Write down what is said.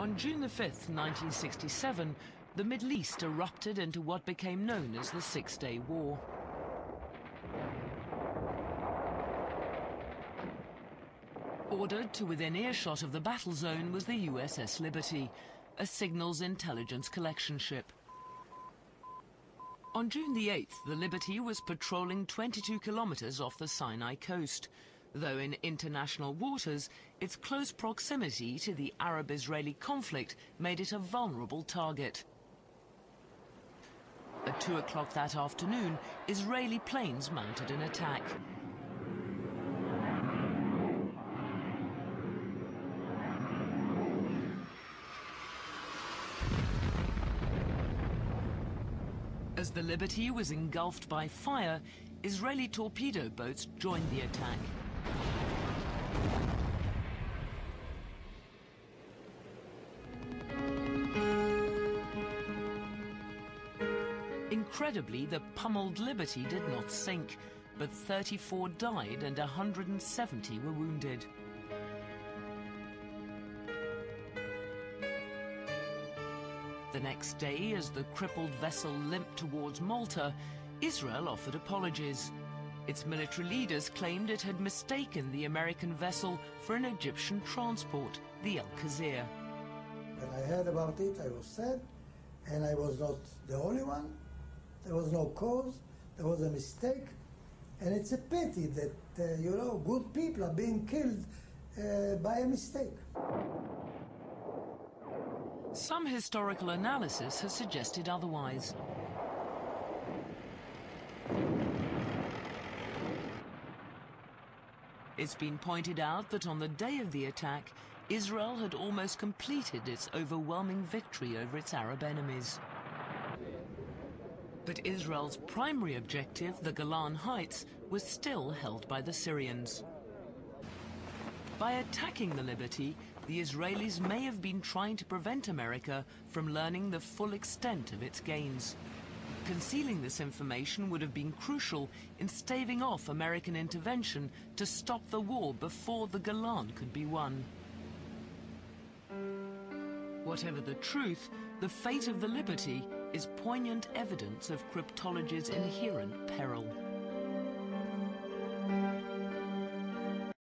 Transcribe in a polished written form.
On June the 5th, 1967, the Middle East erupted into what became known as the Six-Day War. Ordered to within earshot of the battle zone was the USS Liberty, a signals intelligence collection ship. On June the 8th, the Liberty was patrolling 22 kilometers off the Sinai coast, though in international waters, its close proximity to the Arab-Israeli conflict made it a vulnerable target. At 2 o'clock that afternoon, Israeli planes mounted an attack. As the Liberty was engulfed by fire, Israeli torpedo boats joined the attack. Incredibly, the pummeled Liberty did not sink, but 34 died and 170 were wounded. The next day, as the crippled vessel limped towards Malta, Israel offered apologies. Its military leaders claimed it had mistaken the American vessel for an Egyptian transport, the El Khazir. When I heard about it, I was sad, and I was not the only one. There was no cause, there was a mistake, and it's a pity that, good people are being killed by a mistake. Some historical analysis has suggested otherwise. It's been pointed out that on the day of the attack, Israel had almost completed its overwhelming victory over its Arab enemies. But Israel's primary objective, the Golan Heights, was still held by the Syrians. By attacking the Liberty, the Israelis may have been trying to prevent America from learning the full extent of its gains. Concealing this information would have been crucial in staving off American intervention to stop the war before the Golan could be won. Whatever the truth, the fate of the Liberty is poignant evidence of cryptology's inherent peril.